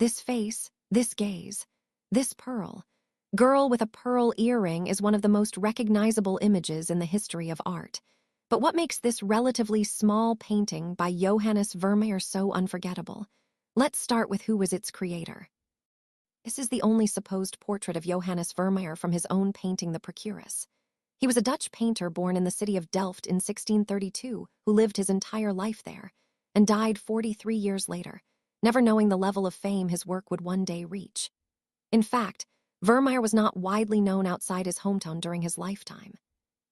This face, this gaze, this pearl. Girl with a pearl earring is one of the most recognizable images in the history of art. But what makes this relatively small painting by Yohannes Vermeer so unforgettable? Let's start with who was its creator. This is the only supposed portrait of Johannes Vermeer from his own painting The Procuress. He was a Dutch painter born in the city of Delft in 1632 who lived his entire life there and died 43 years later, never knowing the level of fame his work would one day reach. In fact, Vermeer was not widely known outside his hometown during his lifetime.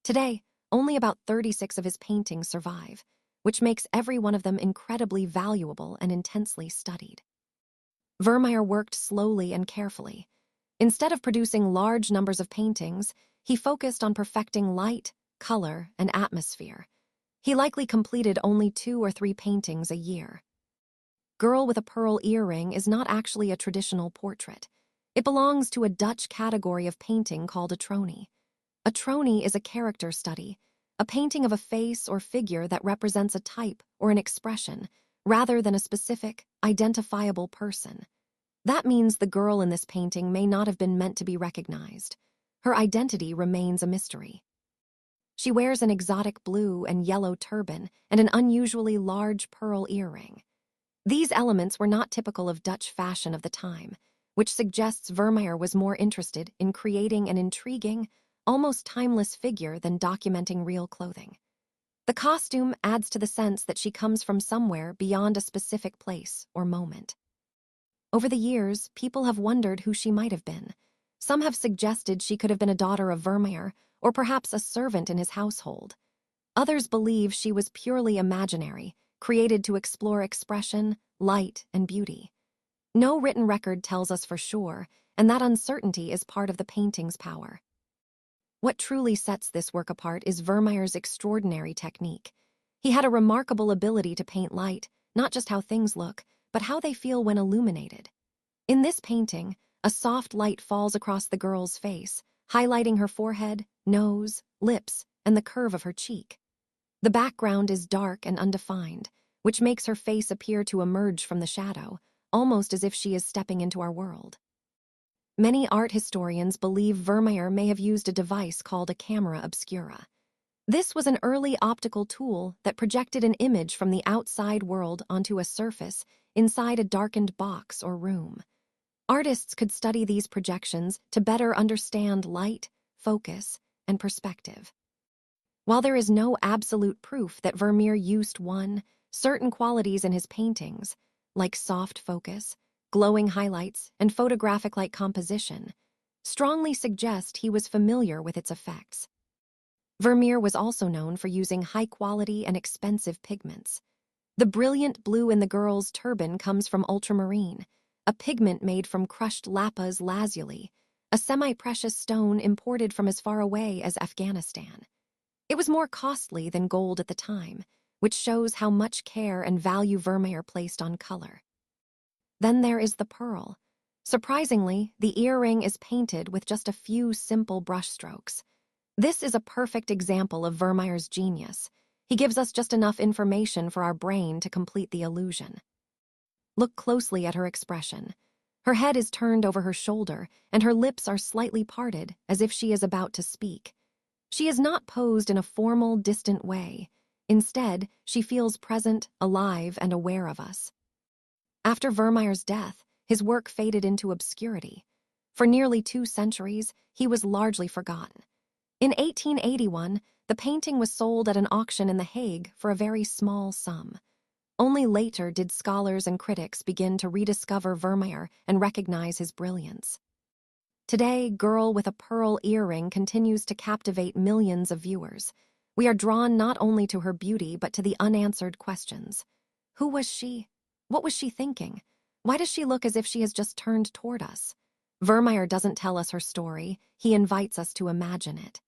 Today, only about 36 of his paintings survive, which makes every one of them incredibly valuable and intensely studied. Vermeer worked slowly and carefully. Instead of producing large numbers of paintings, he focused on perfecting light, color, and atmosphere. He likely completed only 2 or 3 paintings a year. Girl with a Pearl Earring is not actually a traditional portrait. It belongs to a Dutch category of painting called a tronie. A tronie is a character study, a painting of a face or figure that represents a type or an expression, rather than a specific, identifiable person. That means the girl in this painting may not have been meant to be recognized. Her identity remains a mystery. She wears an exotic blue and yellow turban and an unusually large pearl earring. These elements were not typical of Dutch fashion of the time, which suggests Vermeer was more interested in creating an intriguing, almost timeless figure than documenting real clothing. The costume adds to the sense that she comes from somewhere beyond a specific place or moment. Over the years, people have wondered who she might have been. Some have suggested she could have been a daughter of Vermeer, or perhaps a servant in his household. Others believe she was purely imaginary, created to explore expression, light, and beauty. No written record tells us for sure, and that uncertainty is part of the painting's power. What truly sets this work apart is Vermeer's extraordinary technique. He had a remarkable ability to paint light, not just how things look, but how they feel when illuminated. In this painting, a soft light falls across the girl's face, highlighting her forehead, nose, lips, and the curve of her cheek. The background is dark and undefined, which makes her face appear to emerge from the shadow, almost as if she is stepping into our world. Many art historians believe Vermeer may have used a device called a camera obscura. This was an early optical tool that projected an image from the outside world onto a surface inside a darkened box or room. Artists could study these projections to better understand light, focus, and perspective. While there is no absolute proof that Vermeer used one, certain qualities in his paintings, like soft focus, glowing highlights, and photographic-like composition, strongly suggest he was familiar with its effects. Vermeer was also known for using high-quality and expensive pigments. The brilliant blue in the girl's turban comes from ultramarine, a pigment made from crushed lapis lazuli, a semi-precious stone imported from as far away as Afghanistan. It was more costly than gold at the time, which shows how much care and value Vermeer placed on color. Then there is the pearl. Surprisingly, the earring is painted with just a few simple brushstrokes. This is a perfect example of Vermeer's genius. He gives us just enough information for our brain to complete the illusion. Look closely at her expression. Her head is turned over her shoulder, and her lips are slightly parted, as if she is about to speak. She is not posed in a formal, distant way. Instead, she feels present, alive, and aware of us. After Vermeer's death, his work faded into obscurity. For nearly 2 centuries, he was largely forgotten. In 1881, the painting was sold at an auction in The Hague for a very small sum. Only later did scholars and critics begin to rediscover Vermeer and recognize his brilliance. Today, Girl with a Pearl Earring continues to captivate millions of viewers. We are drawn not only to her beauty but to the unanswered questions. Who was she? What was she thinking? Why does she look as if she has just turned toward us? Vermeer doesn't tell us her story, he invites us to imagine it.